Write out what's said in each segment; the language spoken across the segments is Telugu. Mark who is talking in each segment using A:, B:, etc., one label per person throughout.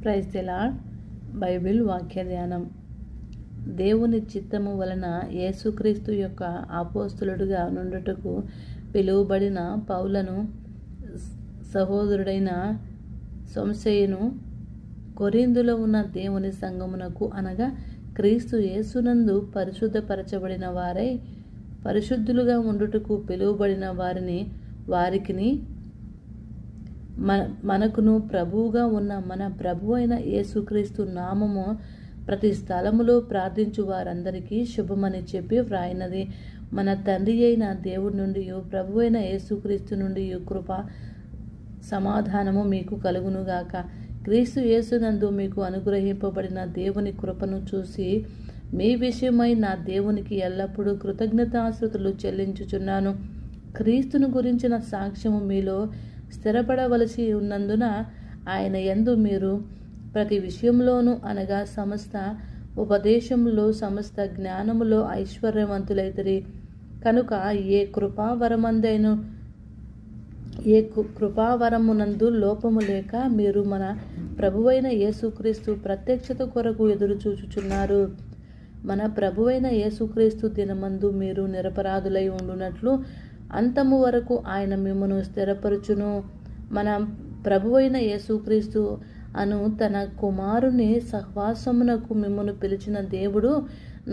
A: Praise the lord. బైబిల్ వాక్య ధ్యానం. దేవుని చిత్తము వలన యేసుక్రీస్తు యొక్క అపోస్తలుడుగా నుండుటకు పిలువబడిన పౌలను, సహోదరుడైన సోమశేయును, కొరింథులో ఉన్న దేవుని సంఘమునకు అనగా క్రీస్తు యేసునందు పరిశుద్ధపరచబడిన వారై పరిశుద్ధులుగా ఉండుటకు పిలువబడిన వారికిని మనకును ప్రభువుగా ఉన్న మన ప్రభు అయిన యేసుక్రీస్తు నామము ప్రతి స్థలములో ప్రార్థించు వారందరికీ శుభమని చెప్పి వ్రాయినది. మన తండ్రి అయిన దేవుడి నుండి ప్రభు అయిన యేసుక్రీస్తు నుండి కృప సమాధానము మీకు కలుగునుగాక. క్రీస్తు యేసునందు మీకు అనుగ్రహింపబడిన దేవుని కృపను చూసి మీ విషయమై నా దేవునికి ఎల్లప్పుడూ కృతజ్ఞతాస్తుతులు చెల్లించుచున్నాను. క్రీస్తును గురించిన సాక్ష్యము మీలో స్థిరపడవలసి ఉన్నందున ఆయన యందు మీరు ప్రతి విషయంలోనూ అనగా సమస్త ఉపదేశంలో సమస్త జ్ఞానములో ఐశ్వర్యవంతులైతిరి. కనుక ఏ కృపావరమునందు లోపము లేక మీరు మన ప్రభువైన యేసుక్రీస్తు ప్రత్యక్షత కొరకు ఎదురు చూచుచున్నారు. మన ప్రభువైన యేసుక్రీస్తు దినమందు మీరు నిరపరాధులై ఉండునట్లు అంతము వరకు ఆయన మిమ్మును స్థిరపరచును. మన ప్రభువైన యేసుక్రీస్తు అను తన కుమారుని సహవాసమునకు మిమ్మును పిలిచిన దేవుడు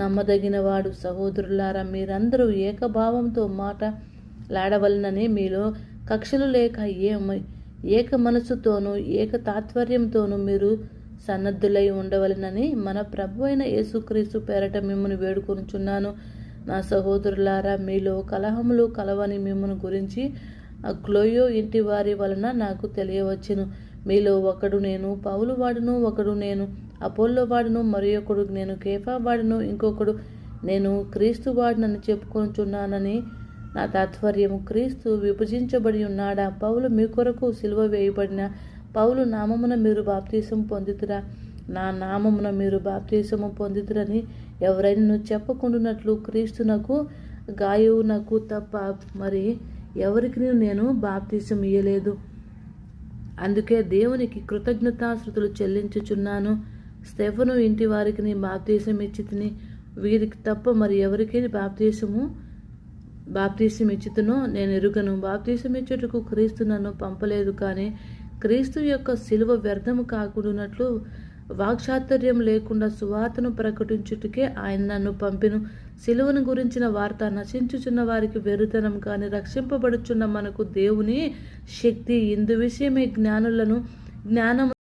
A: నమ్మదగినవాడు. సహోదరులారా, మీరందరూ ఏకభావంతో మాటలాడవలనని మీలో కక్షలు లేక ఏక మనసుతోనూ ఏక తాత్పర్యంతోనూ మీరు సన్నద్ధులై ఉండవలనని మన ప్రభువైన యేసుక్రీస్తు పేరట మిమ్మును వేడుకొనుచున్నాను. నా సహోదరులారా, మీలో కలహములు కలవని మిమ్మును గురించి క్లోయో ఇంటి వారి వలన నాకు తెలియవచ్చును. మీలో ఒకడు నేను పౌలు వాడును, ఒకడు నేను అపోల్లో వాడును, మరి ఒకడు నేను కేఫా వాడును, ఇంకొకడు నేను క్రీస్తు వాడినని చెప్పుకొనుచున్నానని నా తాత్పర్యము. క్రీస్తు విభజించబడి ఉన్నాడా? పౌలు మీ కొరకు సిలువ వేయబడిన పౌలు నామమున మీరు బాప్తీసం పొందితురా? నా నామమున మీరు బాప్తీసము పొందితురని ఎవరైనా చెప్పకుండానట్లు క్రీస్తునకు గాయువునకు తప్ప మరి ఎవరికి నేను బాప్తీసం ఇయ్యలేదు. అందుకే దేవునికి కృతజ్ఞతాస్తుతులు చెల్లించుచున్నాను. స్టెఫను ఇంటి వారికి బాప్తీసం ఇచ్చి తిని వీరికి తప్ప మరి ఎవరికి బాప్తీసం ఇచ్చితునో నేను ఎరుగను. బాప్తీసం ఇచ్చుటకు క్రీస్తు నన్ను పంపలేదు, కానీ క్రీస్తు యొక్క సిలువ వ్యర్థము కాకుండానట్లు వాక్చాతుర్యం లేకుండా సువార్తను ప్రకటించుటకే ఆయన నన్ను పంపెను. సిలువను గురించిన వార్త నశించుచున్న వారికి వెర్రితనం, కానీ రక్షింపబడుచున్న మనకు దేవుని శక్తి. ఇందు విషయమే జ్ఞానము